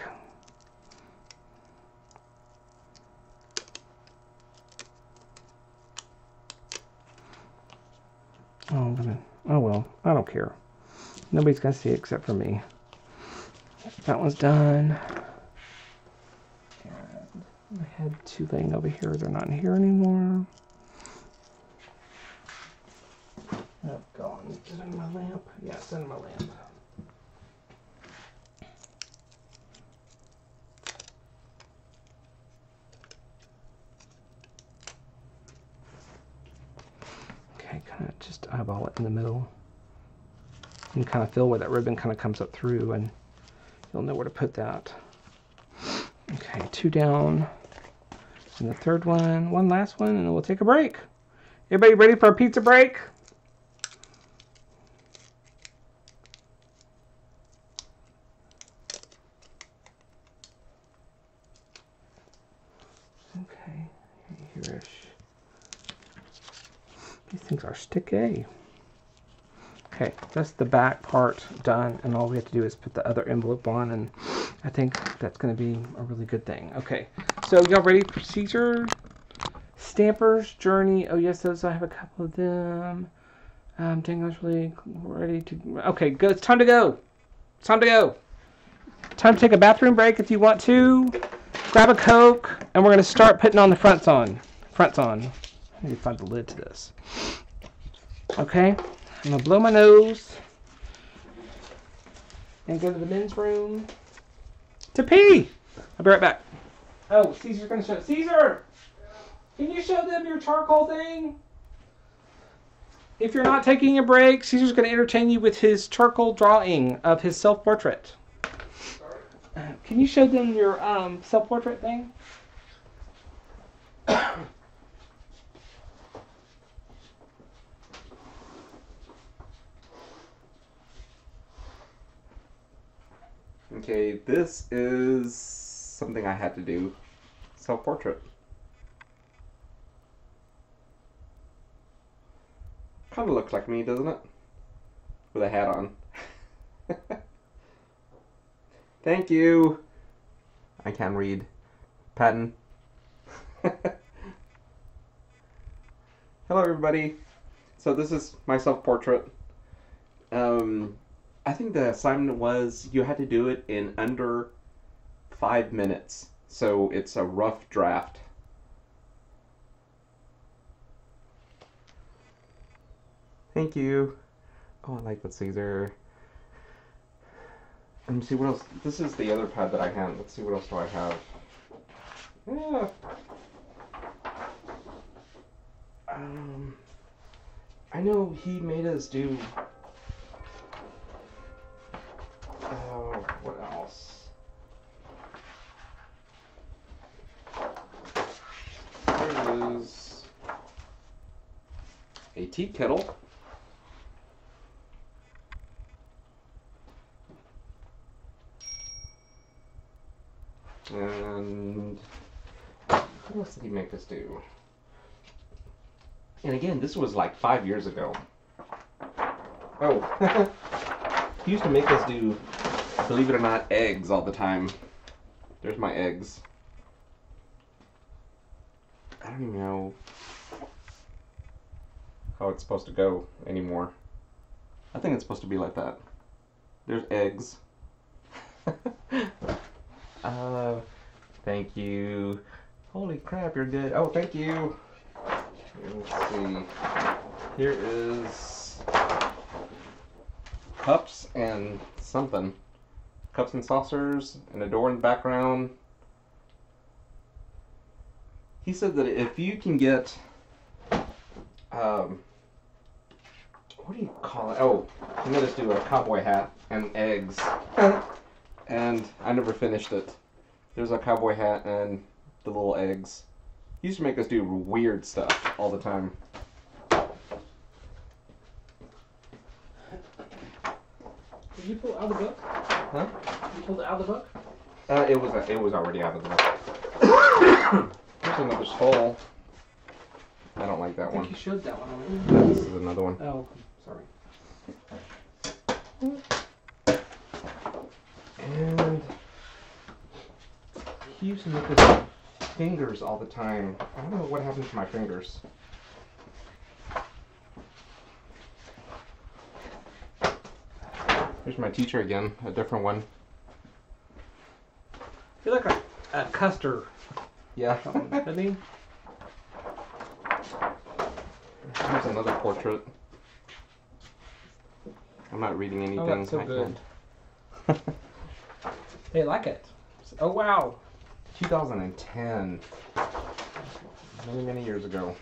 Oh well, I don't care. Nobody's gonna see it except for me. That one's done. And I had two laying over here. They're not in here anymore. Oh, gone. Is it in my lamp? Yeah, it's in my lamp. Okay, kind of just eyeball it in the middle. You can kind of feel where that ribbon kind of comes up through, and you'll know where to put that. Okay, 2 down. And the third one last one, and then we'll take a break. Everybody ready for a pizza break? Okay, here-ish. These things are sticky. Okay, that's the back part done, and all we have to do is put the other envelope on, and I think that's going to be a really good thing. Okay, so y'all ready for Caesar? Stampers, Journey. Oh yes, those, I have a couple of them. Dang, I was really ready to... Okay, good. It's time to go. It's time to go. Time to take a bathroom break if you want to. Grab a Coke, and we're going to start putting on the fronts on. Fronts on. I need to find the lid to this. Okay, I'm going to blow my nose and go to the men's room to pee. I'll be right back. Oh, Caesar's going to show... Caesar! Can you show them your charcoal thing? If you're not taking a break, Caesar's going to entertain you with his charcoal drawing of his self-portrait. Can you show them your self-portrait thing? Okay, this is something I had to do. Self-portrait. Kind of looks like me, doesn't it? With a hat on. Thank you. I can read. Patton. Hello, everybody. So this is my self-portrait. I think the assignment was you had to do it in under 5 minutes. So it's a rough draft. Thank you. Oh, I like that, Caesar. Let me see what else. This is the other pad that I have. Let's see what else do I have. Yeah. I know he made us do. What else? There is a tea kettle. And what else did he make us do? And again, this was like 5 years ago. Oh, he used to make us do, believe it or not, eggs all the time. There's my eggs. I don't even know how it's supposed to go anymore. I think it's supposed to be like that. There's eggs. Thank you. Holy crap, you're good. Oh, thank you. Let's see. Here is cups and something. Cups and saucers and a door in the background. He said that if you can get, what do you call it? Oh, he made us do a cowboy hat and eggs. And I never finished it. There's a cowboy hat and the little eggs. He used to make us do weird stuff all the time. Did you pull out the book? Huh? You pulled it out of the book? It was already out of the book. Here's another skull. I don't like that I think one. you showed that one already. This is another one. Oh, sorry. And he used to make his fingers all the time. I don't know what happened to my fingers. Here's my teacher again, a different one. You're like a Custer. Yeah. I mean, Here's another portrait. I'm not reading anything. oh, that's so I good. can't. They like it. Oh, wow. 2010. Many, many years ago.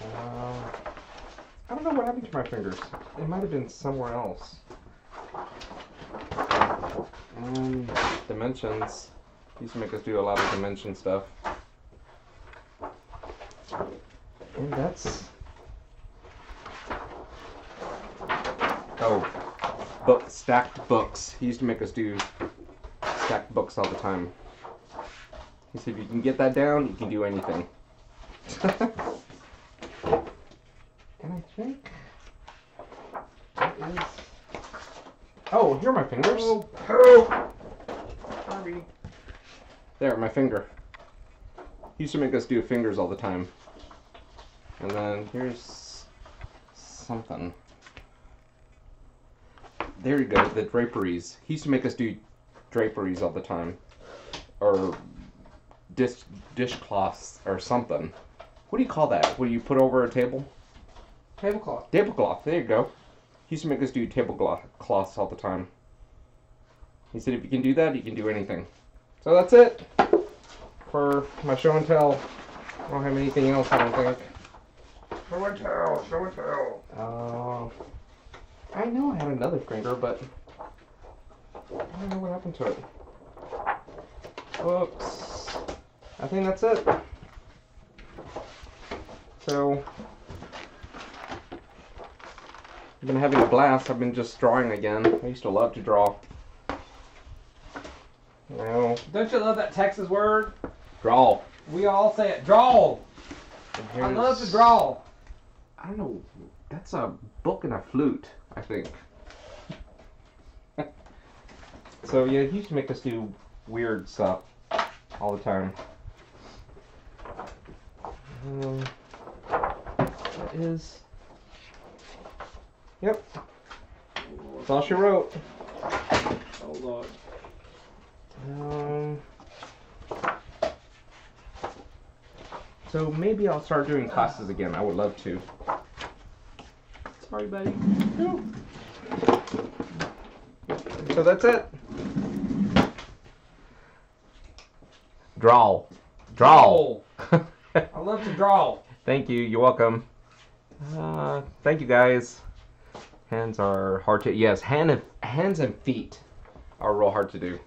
I don't know what happened to my fingers. It might have been somewhere else. Dimensions. Used to make us do a lot of dimension stuff. And that's... Oh. Stacked books. He used to make us do stacked books all the time. He said, if you can get that down, you can do anything. And I think that is... Oh, here are my fingers. Oh. Sorry. There, my finger. He used to make us do fingers all the time. And then here's something. There you go, the draperies. He used to make us do draperies all the time. Or dishcloths or something. What do you call that? What do you put over a table? Tablecloth. Tablecloth, there you go. He used to make us do tablecloths all the time. He said if you can do that, you can do anything. So that's it for my show and tell. I don't have anything else, I don't think. Show and tell. Show and tell. I know I had another finger, but I don't know what happened to it. Whoops. I think that's it. So, I've been having a blast. I've been just drawing again. I used to love to draw. Now, Don't you love that Texas word? draw. We all say it. Draw. And I love to here's- draw. I don't know. That's a book and a flute, I think. So yeah, he used to make us do weird stuff all the time. That is. Yep. That's all she wrote. Oh, Lord. So maybe I'll start doing classes again. I would love to. Sorry, buddy. So that's it. Draw. Draw. I love to draw. Thank you. You're welcome. Thank you, guys. Hands are hard to... Yes, hands and feet are real hard to do.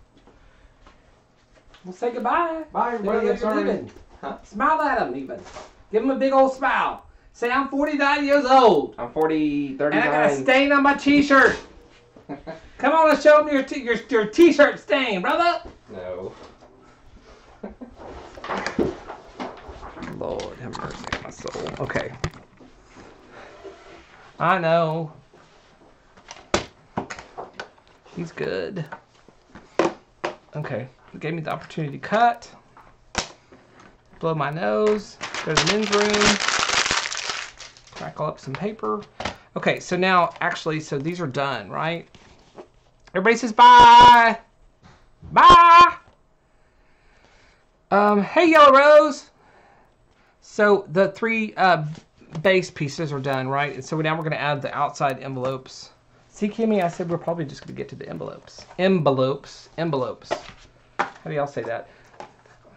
We'll say goodbye. Bye, everybody. I'm sorry. Leaving. Huh? Smile at them, even. Give them a big old smile. Say, I'm 49 years old. I'm 40, 39. And I got a stain on my t-shirt. Come on and show them your t-shirt stain, brother. No. Lord have mercy on my soul. Okay. I know. He's good. Okay. It gave me the opportunity to cut. Blow my nose. Go to the men's room. Crackle up some paper. Okay, so now, actually, so these are done, right? Everybody says bye. Bye. Hey, Yellow Rose. So the three base pieces are done, right? And so now we're going to add the outside envelopes. See, Kimmy, I said we're probably just going to get to the envelopes. Envelopes. How do y'all say that?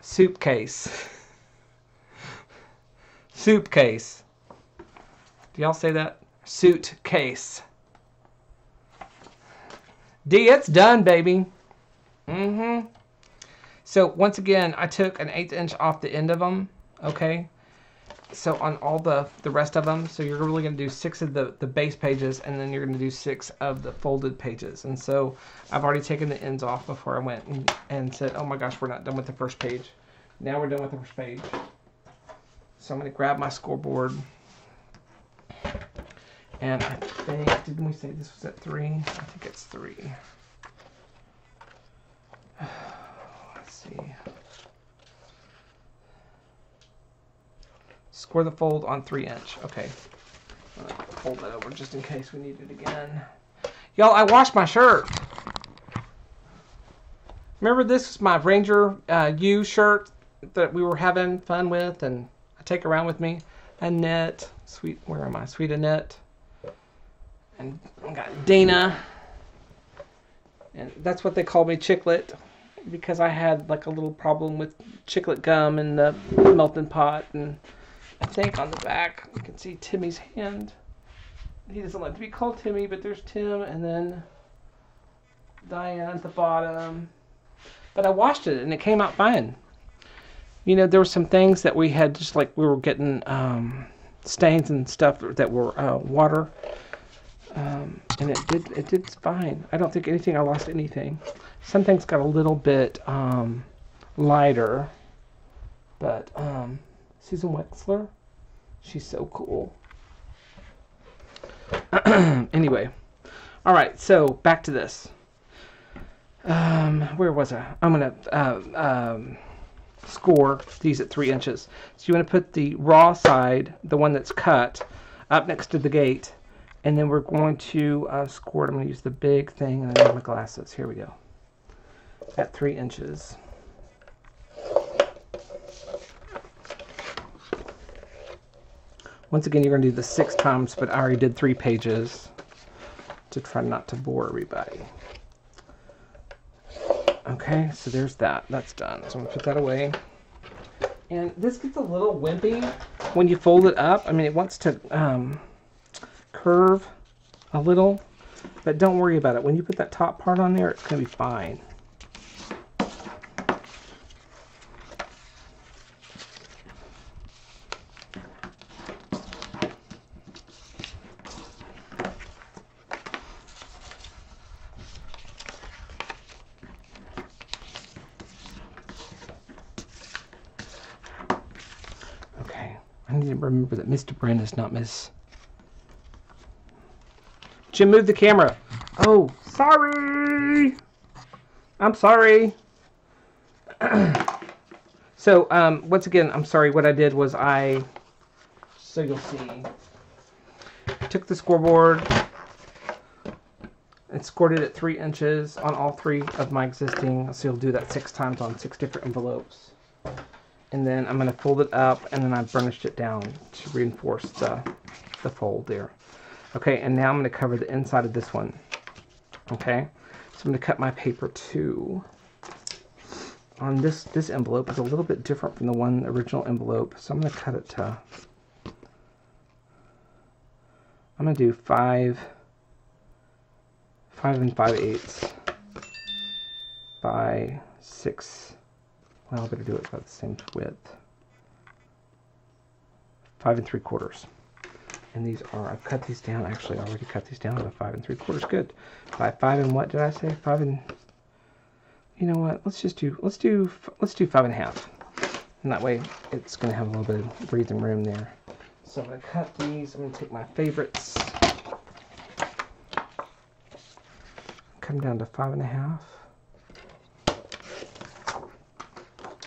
Soup case. Soup case. Do y'all say that? Suitcase. D, it's done, baby. Mm-hmm. So once again, I took an 1/8 inch off the end of them. Okay. so on all the rest of them, so you're really going to do 6 of the base pages, and then you're going to do 6 of the folded pages. And so I've already taken the ends off before I went and said, oh my gosh, we're not done with the first page. Now we're done with the first page. So I'm going to grab my scoreboard. And I think, didn't we say this was at 3? I think it's 3. Let's see. Score the fold on 3-inch. Okay. Fold that over just in case we need it again. Y'all, I washed my shirt. Remember, this is my Ranger U shirt that we were having fun with, and I take around with me. Annette, sweet, where am I? Sweet Annette. And I got Dana. And that's what they call me, Chiclet, because I had like a little problem with chiclet gum in the melting pot. And I think on the back you can see Timmy's hand. He doesn't like to be called Timmy, but there's Tim, and then Diane at the bottom. But I washed it and it came out fine. You know, there were some things that we had, just like we were getting stains and stuff that were water, and it did fine. I don't think I lost anything. Some things got a little bit lighter, but Susan Wexler, she's so cool. Anyway, all right, so back to this. Where was I? I'm gonna score these at 3 inches. So you want to put the raw side, the one that's cut, up next to the gate, and then we're going to score it. I'm going to use the big thing, and I have my glasses. Here we go. At 3 inches. Once again, you're going to do this 6 times, but I already did 3 pages to try not to bore everybody. Okay, so there's that. That's done. So I'm going to put that away. And this gets a little wimpy when you fold it up. I mean, it wants to curve a little, but don't worry about it. When you put that top part on there, it's going to be fine. I need to remember that Mr. Brand is not Miss. Jim, move the camera. Oh, sorry. I'm sorry. So, once again, I'm sorry. What I did was so you'll see, took the scoreboard and scored it at 3 inches on all 3 of my existing. So you'll do that 6 times on 6 different envelopes. And then I'm going to fold it up, and then I burnished it down to reinforce the fold there. Okay, and now I'm going to cover the inside of this one. Okay, so I'm going to cut my paper too. On this envelope is a little bit different from the original envelope, so I'm going to cut it to, I'm going to do 5 5 5/8 by 6. Well, I better do it about the same width. 5 3/4. And these are, I've cut these down, actually I already cut these down to 5 3/4. Good. By 5 and what did I say? 5 and, you know what, let's do 5 1/2. And that way it's going to have a little bit of breathing room there. So I'm going to cut these. I'm going to take my favorites, come down to 5 1/2.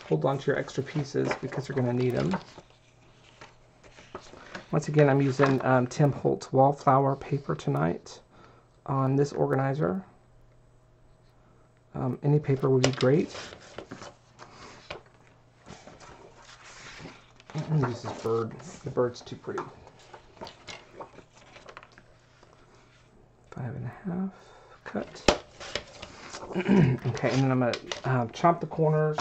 Hold on to your extra pieces because you're going to need them. Once again, I'm using Tim Holtz Wallflower paper tonight on this organizer. Any paper would be great. I'm going to use this bird. The bird's too pretty. 5 1/2 cut. Okay, and then I'm going to chomp the corners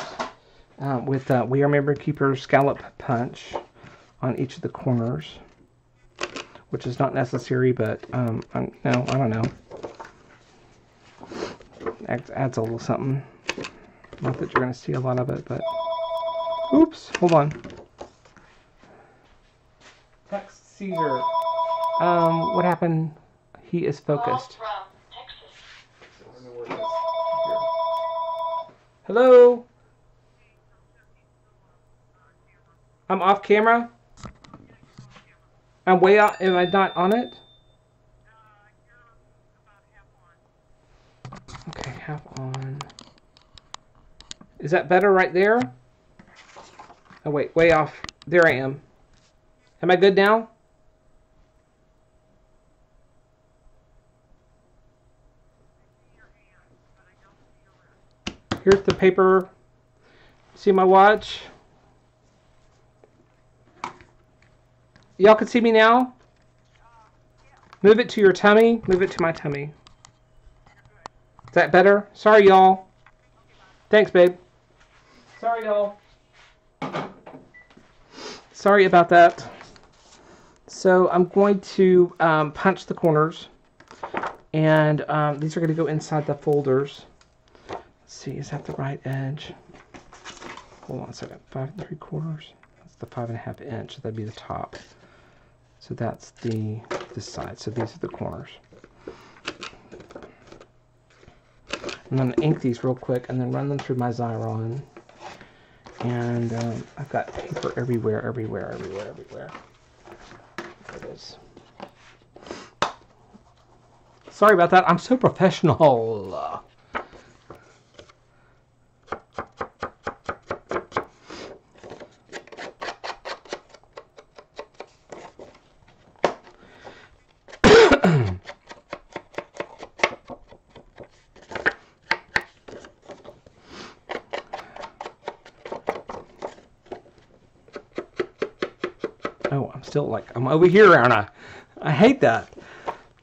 with We Are Memory Keepers scallop punch on each of the corners, which is not necessary, but no, I don't know. Adds a little something. Not that you're going to see a lot of it, but oops, hold on. Text Caesar. What happened? He is focused. Hello? I'm off camera? I'm way out. Am I not on it? Okay, half on. Is that better right there? Oh, wait, way off. There I am. Am I good now? Here's the paper. See my watch? Y'all can see me now? Move it to your tummy. Move it to my tummy. Is that better? Sorry, y'all. Thanks, babe. Sorry, y'all. Sorry about that. So I'm going to punch the corners. And these are going to go inside the folders. Let's see, is that the right edge? Hold on a second. 5 3/4. That's the 5.5 inch. That'd be the top. So that's this side. So these are the corners. I'm going to ink these real quick and then run them through my Xyron. And I've got paper everywhere. There it is. Sorry about that. I'm so professional. Oh, I'm over here, aren't I? I hate that.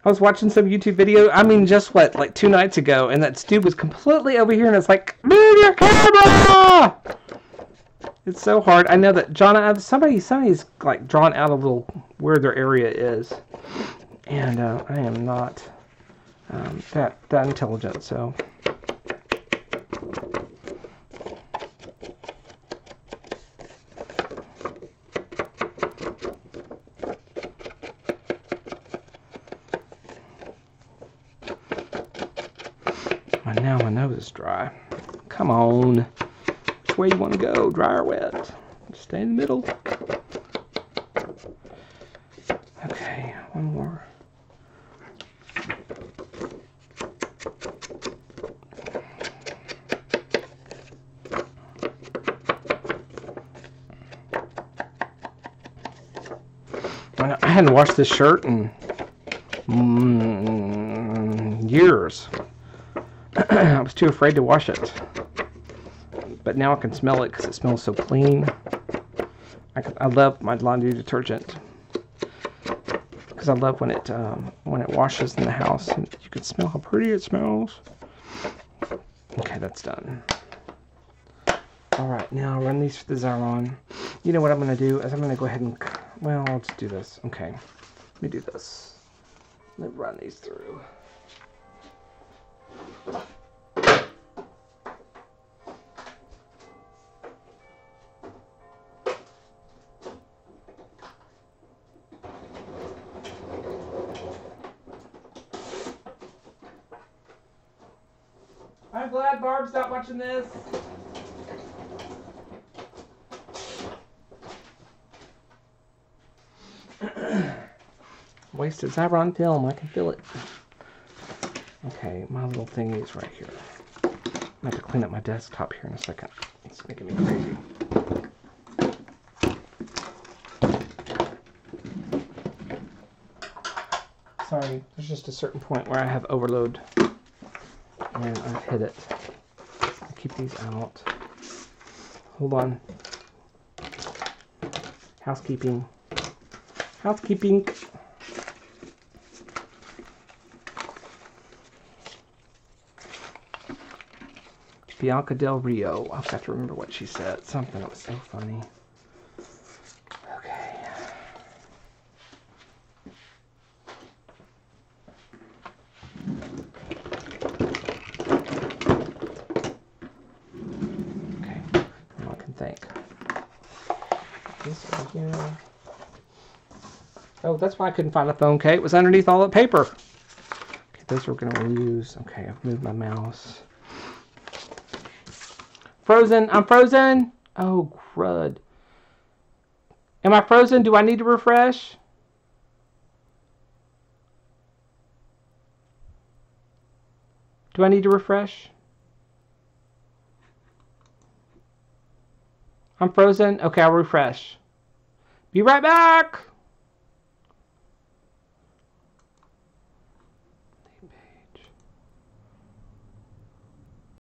I was watching some YouTube video, I mean, just what, like 2 nights ago, and that dude was completely over here, and it's like, move your camera! It's so hard. I know that somebody's like drawn out a little where their area is, and I am not that intelligent, so. Now my nose is dry. Come on. Which way you want to go? Dry or wet? Stay in the middle. Okay, one more. I hadn't washed this shirt in years. I was too afraid to wash it, but now I can smell it because it smells so clean. I love my laundry detergent because I love when it washes in the house and you can smell how pretty it smells. Okay, that's done. All right, now run these through the Xyron. You know what I'm going to do is I'm going to go ahead and, well, I'll just do this. Okay, let me do this. Let me run these through. I'm glad Barb's not watching this. Wasted Xyron film, I can feel it. Okay, my little thingy is right here. I have to clean up my desktop here in a second. It's making me crazy. Sorry, there's just a certain point where I have overload. And I've hit it. I'll keep these out. Hold on. Housekeeping. Housekeeping. Bianca Del Rio. I've got to remember what she said. Something that was so funny. Okay. Okay. Now I can think. This right here. Oh, that's why I couldn't find a phone, Kate. It was underneath all the paper. Okay, those we're going to use. Okay, I've moved my mouse. Frozen. I'm frozen. Oh, crud. Am I frozen? Do I need to refresh? Do I need to refresh? I'm frozen. Okay, I'll refresh. Be right back.